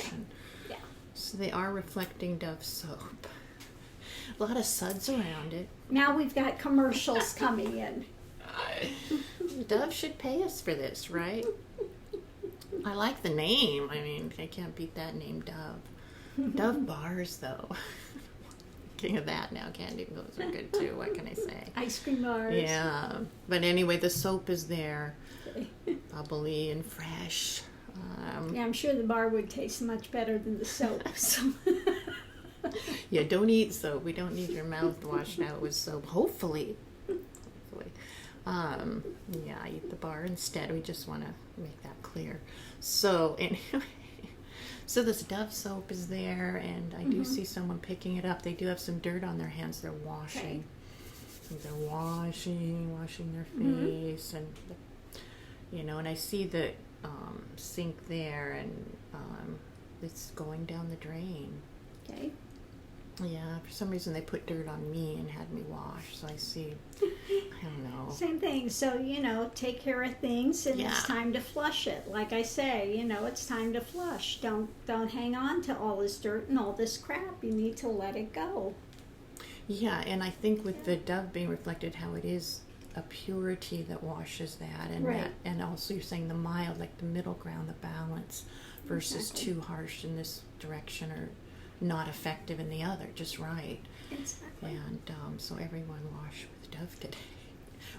Yeah. So they are reflecting Dove soap. A lot of suds around it. Now we've got commercials coming in. Dove should pay us for this, right? I like the name. I mean, I can't beat that name, Dove. Dove bars, though. King of that now. Candy, those are good too. What can I say? Ice cream bars. Yeah. But anyway, the soap is there. Bubbly and fresh. I'm sure the bar would taste much better than the soap. So. Yeah, don't eat soap. We don't need your mouth washed out with soap. Hopefully. Yeah, eat the bar instead. We just want to make that clear. So anyway, so this Dove soap is there, and I do see someone picking it up. They do have some dirt on their hands. They're washing. Okay. They're washing their face, and and I see the sink there, and it's going down the drain. Okay. Yeah, for some reason they put dirt on me and had me wash, so I see, I don't know. Same thing. So, take care of things, and Yeah. it's time to flush it. Like I say, it's time to flush. Don't hang on to all this dirt and all this crap. You need to let it go. Yeah, and I think with the dove being reflected, how it is a purity that washes that, and Right. that, and also you're saying the mild, like the middle ground, the balance, versus Exactly. too harsh in this direction or not effective in the other, just right. Exactly. And so everyone wash with dove today,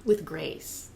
with grace.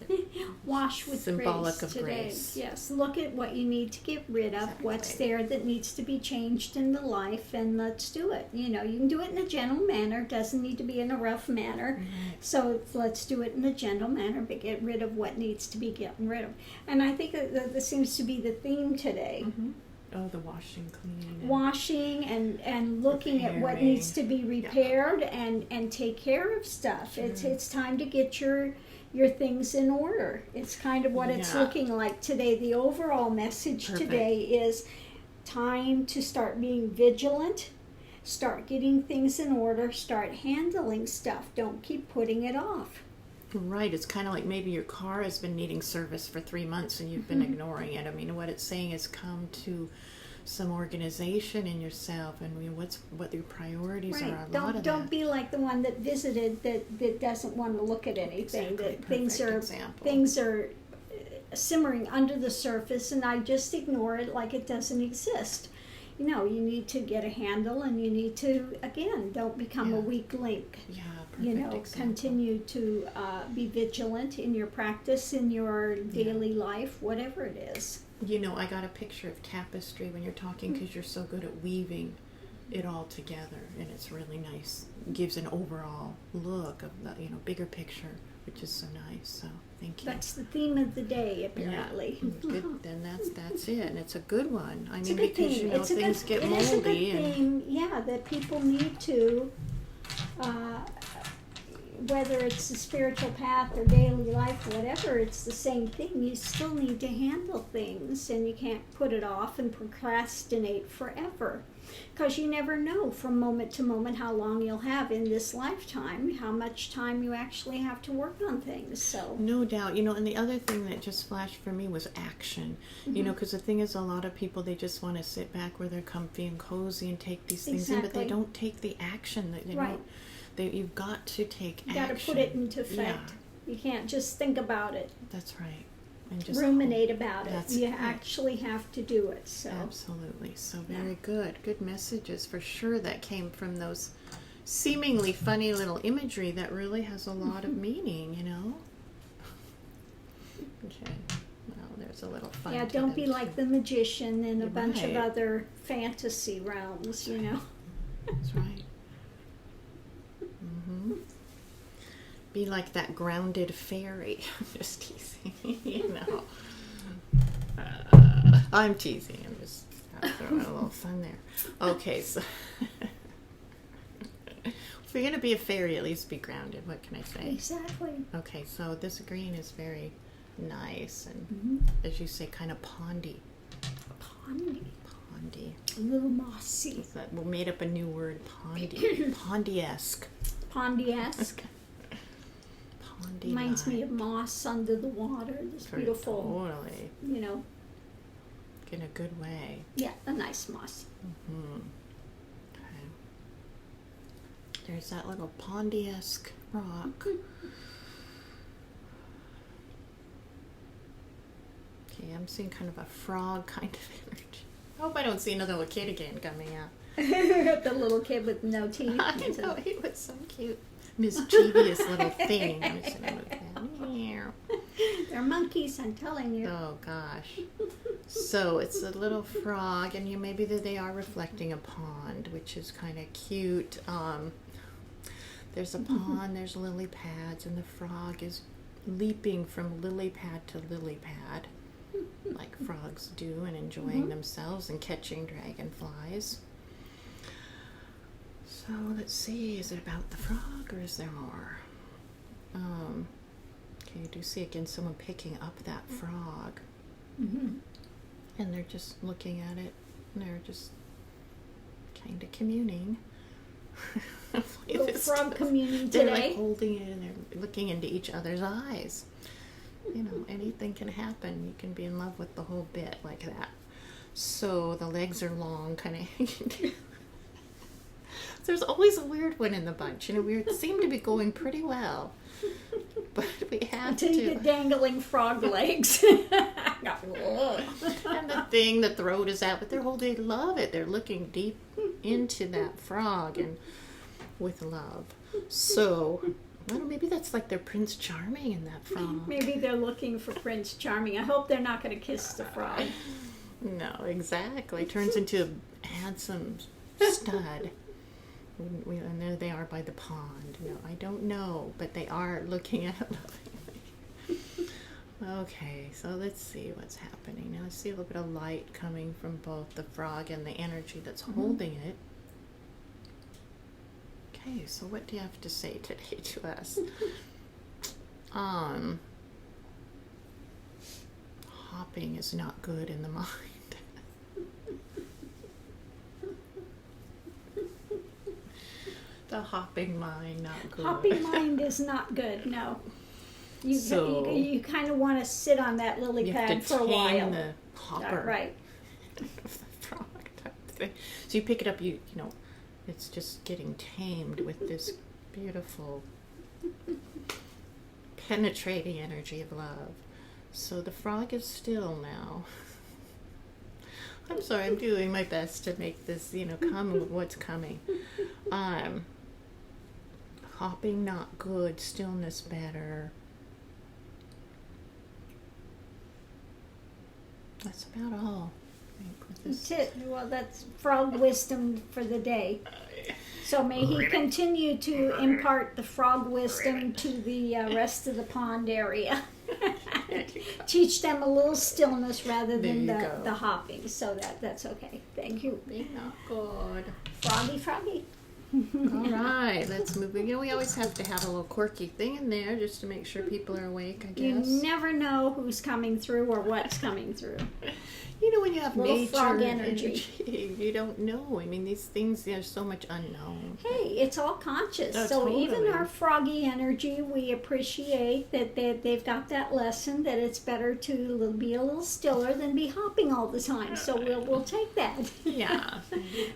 Wash with Symbolic grace of today. grace. Yes, look at what you need to get rid of, what's Exactly. there that needs to be changed in the life, and let's do it. You can do it in a gentle manner. Doesn't need to be in a rough manner. Right. So let's do it in a gentle manner, but get rid of what needs to be gotten rid of. And I think that this seems to be the theme today. Mm-hmm. Oh, the washing, cleaning. Washing and looking at what Repairing. needs to be repaired and take care of stuff. Sure. It's time to get your things in order. It's kind of what it's Yeah. looking like today. The overall message Perfect. today is time to start being vigilant, start getting things in order, start handling stuff. Don't keep putting it off. Right, it's kind of like maybe your car has been needing service for 3 months and you've been ignoring it. I mean, what it's saying is come to some organization in yourself, and what your priorities Right. are. A lot of Don't that. be like the one that visited that doesn't want to look at anything. Exactly. That things Perfect are example. things are simmering under the surface, and I just ignore it like it doesn't exist. You need to get a handle, and you need to, again, don't become a Yeah. weak link. Yeah, perfect example. Continue to be vigilant in your practice, in your daily life, whatever it is. I got a picture of tapestry when you're talking, because you're so good at weaving it all together, and it's really nice. It gives an overall look of the bigger picture, which is so nice. So thank you. That's the theme of the day, apparently. Yeah. Good. Then that's it, and it's a good one. I It's mean, a good because theme. things get It is a good moldy, and theme, yeah, that people need to, whether it's the spiritual path or daily life, whatever, it's the same thing. You still need to handle things, and you can't put it off and procrastinate forever. Because you never know from moment to moment how long you'll have in this lifetime, how much time you actually have to work on things. So no doubt, and the other thing that just flashed for me was action. Because the thing is, a lot of people, they just want to sit back where they're comfy and cozy and take these things in, but they Exactly. don't take the action that Right. you've got to take you action. got to put it into effect. Yeah, You can't just think about it. that's right. And just Ruminate about it. That's You it. actually have to do it. So Absolutely. So very good messages for sure that came from those seemingly funny little imagery that really has a lot of meaning. Okay. Well, there's a little fun. yeah, to don't be them, like too. the magician in a You're bunch of right. other fantasy realms. That's right. Be like that grounded fairy. Just teasing, I'm teasing. I'm just throwing a little fun there. Okay, so if you're gonna be a fairy, at least be grounded. What can I say? Exactly. Okay, so this green is very nice and, as you say, kind of pondy. Pondy. Pondy. A little mossy. We made up a new word, pondy. Pondy-esque. Pondy-esque. Pondy. Reminds me of moss under the water. This beautiful, Totally. In a good way. Yeah, a nice moss. Okay. There's that little pondy-esque rock. Okay, I'm seeing kind of a frog kind of energy. I hope I don't see another little kid again coming out. The little kid with no teeth. I know, he was so cute. Mischievous little thing. I was gonna look at. Meow. They're monkeys, I'm telling you. Oh gosh. So it's a little frog, and maybe they are reflecting a pond, which is kind of cute. There's a pond, there's lily pads, and the frog is leaping from lily pad to lily pad, like frogs do, and enjoying themselves and catching dragonflies. So let's see, is it about the frog, or is there more? Okay, you do see again someone picking up that frog, and they're just looking at it And they're just kind of communing. Little frog communing They're today. like holding it and they're looking into each other's eyes. You know, anything can happen. You can be in love with the whole bit like that. So the legs are long, kind of hanging. There's always a weird one in the bunch. You know, we seem to be going pretty well. But we have Until you to. get dangling frog legs. And the thing, the throat is out, but they love it. They're looking deep into that frog and with love. So, I don't know, maybe that's like their Prince Charming in that frog. Maybe they're looking for Prince Charming. I hope they're not going to kiss the frog. No, exactly. Turns into a handsome stud. And there they are by the pond. No, I don't know, but they are looking at it. Okay, so let's see what's happening. Now, I see a little bit of light coming from both the frog and the energy that's holding it. Okay, so what do you have to say today to us? Hopping is not good in the mind. The hopping mind, not good. Hopping mind is not good, no. You kind of want to sit on that lily pad for a while. The hopper. Right. Of the frog type thing. So you pick it up, you know, it's just getting tamed with this beautiful penetrating energy of love. So the frog is still now. I'm sorry, I'm doing my best to make this, you know, come with what's coming. Hopping not good, stillness better. That's about all. I think with this. That's it. Well, that's frog wisdom for the day. So may he continue to impart the frog wisdom to the rest of the pond area. Teach them a little stillness rather than the hopping. So that's okay. Thank you. Not good. Froggy. All right, let's move. You know, we always have to have a little quirky thing in there just to make sure people are awake, I You guess. never know who's coming through or what's coming through. You know, when you have Little nature frog energy. you don't know. I mean, these things, there's so much unknown. Hey, it's all conscious. Oh, so totally. even our froggy energy, we appreciate that they've got that lesson that it's better to be a little stiller than be hopping all the time. So we'll take that. Yeah.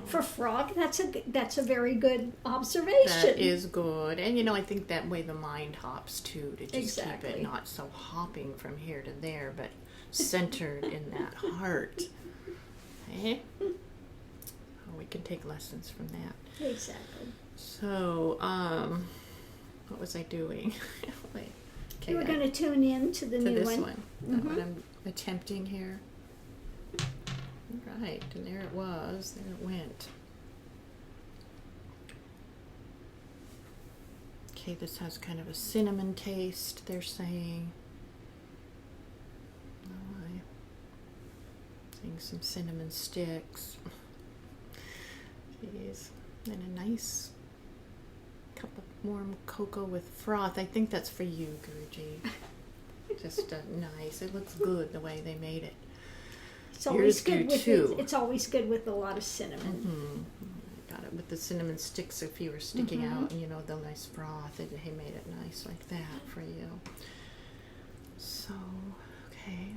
For frog, that's a very good observation. That is good. And, you know, I think that way the mind hops, too, to just keep Exactly. it not so hopping from here to there, but centered in that heart. Okay? We can take lessons from that. Exactly. So, what was I doing? Wait. Okay, You were going to tune in to the to new this one. one. Is that what I'm attempting here? Right, and there it was. There it went. Okay, this has kind of a cinnamon taste, they're saying. Oh, I'm seeing some cinnamon sticks. Jeez. And a nice cup of warm cocoa with froth. I think that's for you, Guruji. Just nice. It looks good the way they made it. It's always Yours good do with too. it's always good with a lot of cinnamon. Got it with the cinnamon sticks if you were sticking out, you know, the nice froth. He made it nice like that for you. So, okay.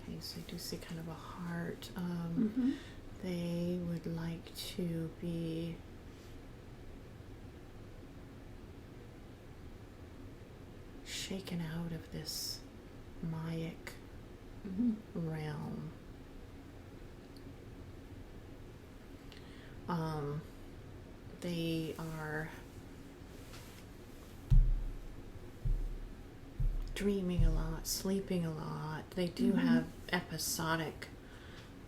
Okay, so I do see kind of a heart. They would like to be shaken out of this Mayic realm. They are dreaming a lot, sleeping a lot. They do have episodic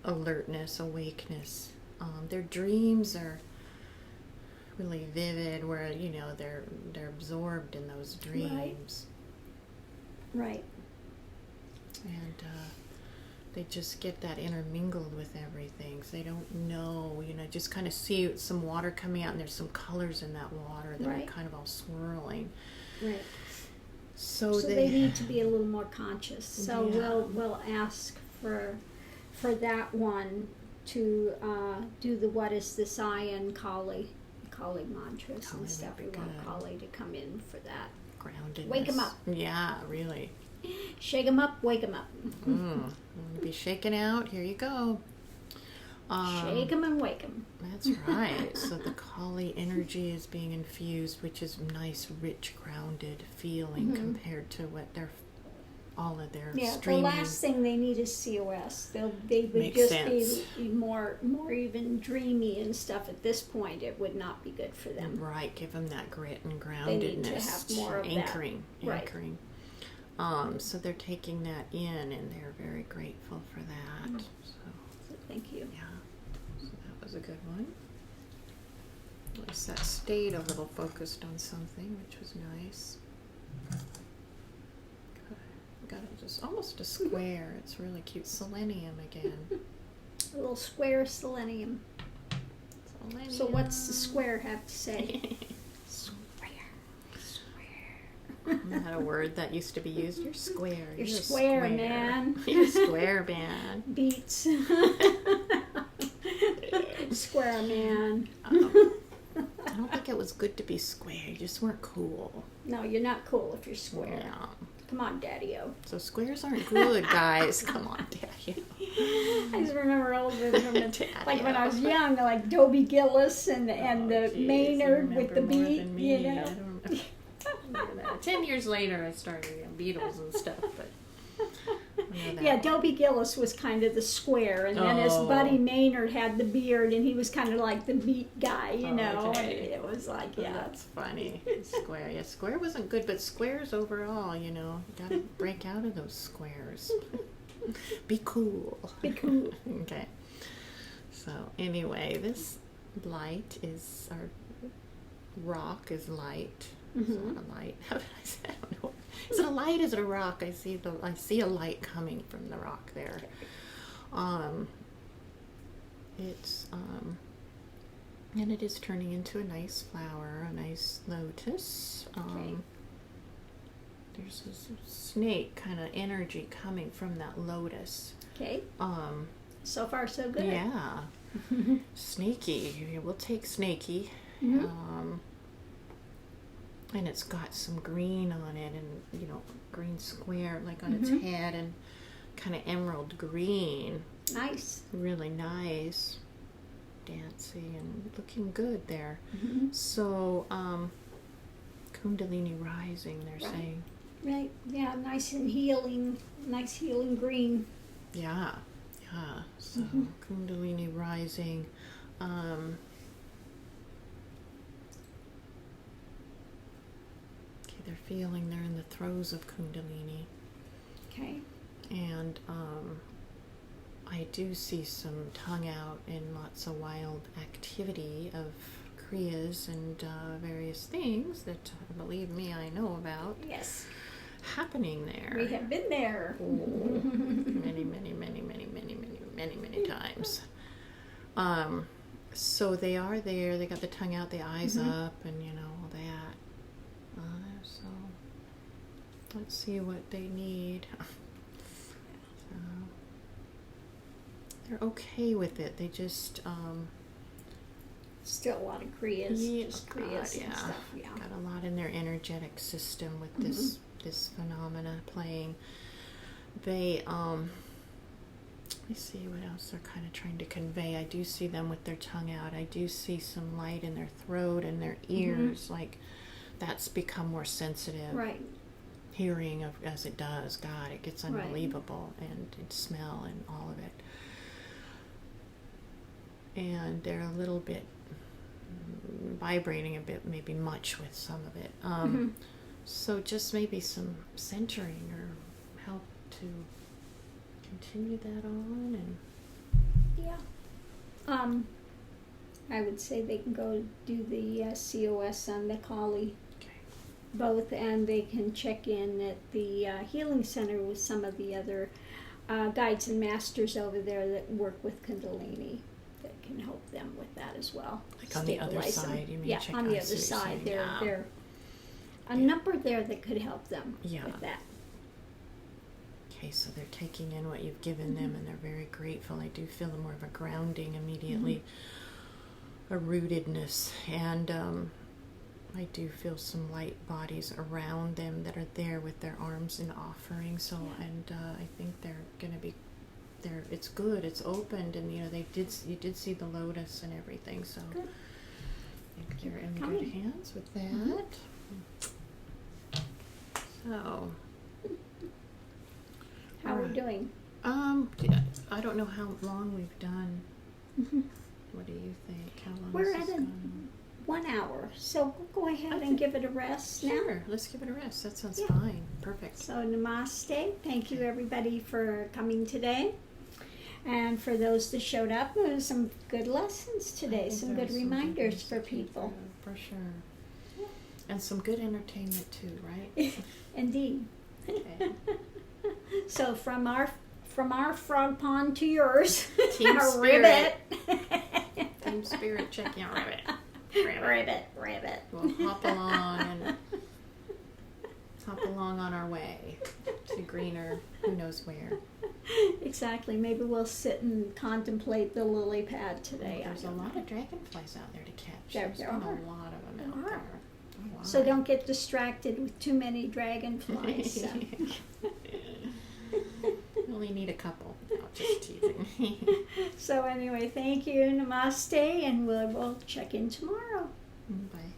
alertness, awakeness. Their dreams are really vivid, where you know they're absorbed in those dreams. Right. And they just get that intermingled with everything. So they don't know, you know, just kind of see some water coming out and there's some colors in that water that are kind of all swirling. Right. So they need to be a little more conscious. So Yeah. we'll ask for that one to do the what is this I and Kali mantras Kali and stuff. would We be want good. Kali to come in for that. Groundedness. Wake 'em up. Yeah, really. Shake 'em up, wake 'em up. Be shaken out. Here you go. Shake 'em and wake 'em. That's right. So the Kali energy is being infused, which is nice, rich, grounded feeling compared to what all of their streaming. The last thing they need is COS. They would Makes just sense. be more even dreamy and stuff. At this point, it would not be good for them. Right, give them that grit and groundedness. They need to have more of anchoring, that. Right. Anchoring. So they're taking that in, and they're very grateful for that. So thank you. Yeah, so that was a good one. At least that stayed a little focused on something, which was nice. Got it, just almost a square. It's really cute. Selenium again. A little square selenium. Selenium. So what's the square have to say? Isn't that a word that used to be used? You're square. You're square, man. You're square, man. Beats. Square, man. I don't think it was good to be square. You just weren't cool. No, you're not cool if you're square. Yeah. Come on, Daddy-O. So squares aren't good, guys. Come on, Daddy. I just remember all of them, Daddy-O. like when I was young, like Dobie Gillis and the geez, Maynard you with the remember more beat, than me. you know. I don't remember that. 10 years later, I started Beatles and stuff, but I know that Yeah, one. Dobie Gillis was kind of the square, and then his Oh. buddy Maynard had the beard, and he was kind of like the beat guy, you know. Okay. And it was like, yeah, That's funny. Square. Yeah, square wasn't good, but squares overall, you know, gotta break out of those squares. Be cool. be cool. Okay. So anyway, this light is our rock is light. It's not a light. How did I say? I don't know. Is it a light? Is it a rock? I see a light coming from the rock there. It's and it is turning into a nice flower, a nice lotus. Okay. There's this snake kind of energy coming from that lotus. Okay. So far, so good. Yeah. Snaky. We'll take snaky. Mhm. And it's got some green on it, and you know, green square like on its head, and kind of emerald green. Nice. Really nice, dancy, and looking good there. Mhm. So, Kundalini rising, they're Right. saying. Right. Yeah, nice healing green. Yeah, yeah. So Kundalini rising. Okay, they're feeling they're in the throes of Kundalini, Okay. and I do see some tongue out and lots of wild activity of kriyas and various things that, believe me, I know about Yes. happening there. We have been there. Many, many, many, many, many, many, many, many times. So they are there. They got the tongue out, the eyes up, and you know all that. So let's see what they need. So they're okay with it. They just Still a lot of kriyas. yeah, Just God, kriyas yeah. and stuff. Yeah. Got a lot in their energetic system with this phenomena playing. They let me see what else they're kind of trying to convey. I do see them with their tongue out. I do see some light in their throat and their ears, like that's become more sensitive. Right. Hearing of as it does. God, it gets Right. unbelievable, and smell and all of it. And they're a little bit vibrating a bit, maybe much with some of it. So just maybe some centering or help to continue that on. And Yeah. I would say they can go do the COS on the Kali, okay. both, and they can check in at the healing center with some of the other guides and masters over there that work with Kundalini that can help them with that as well. Like on the other Stabilize them. side, you mean? Yeah, check on the I other see what you're side. saying, yeah. They're a number there that could help them Yeah. with that. Okay, so they're taking in what you've given them, and they're very grateful. I do feel more of a grounding immediately, a rootedness, and I do feel some light bodies around them that are there with their arms in offering. So, and I think they're going to be there. It's good. It's opened, and you did see the lotus and everything. So, Good. I think you're in good hands with that. So. How are we doing? I don't know how long we've done. What do you think? How long We're has at this gone? 1 hour, so we'll go ahead and give it a rest now. Sure, let's give it a rest. That sounds fine. Perfect. So namaste. Thank you everybody for coming today. And for those that showed up, there were some good lessons today, some good reminders for people. For sure. And some good entertainment too, right? Indeed. Okay. So from our frog pond to yours, Team our spirit. ribbit. Team spirit checking out rabbit. Ribbit. We'll hop along on our way to greener, who knows where. Exactly. Maybe we'll sit and contemplate the lily pad today. There's a lot of dragonflies out there to catch. There There's been are. a lot of them out there. Oh, wow. So don't get distracted with too many dragonflies. So. You only need a couple. No, just teasing. So anyway, thank you, namaste, and we'll check in tomorrow. Bye.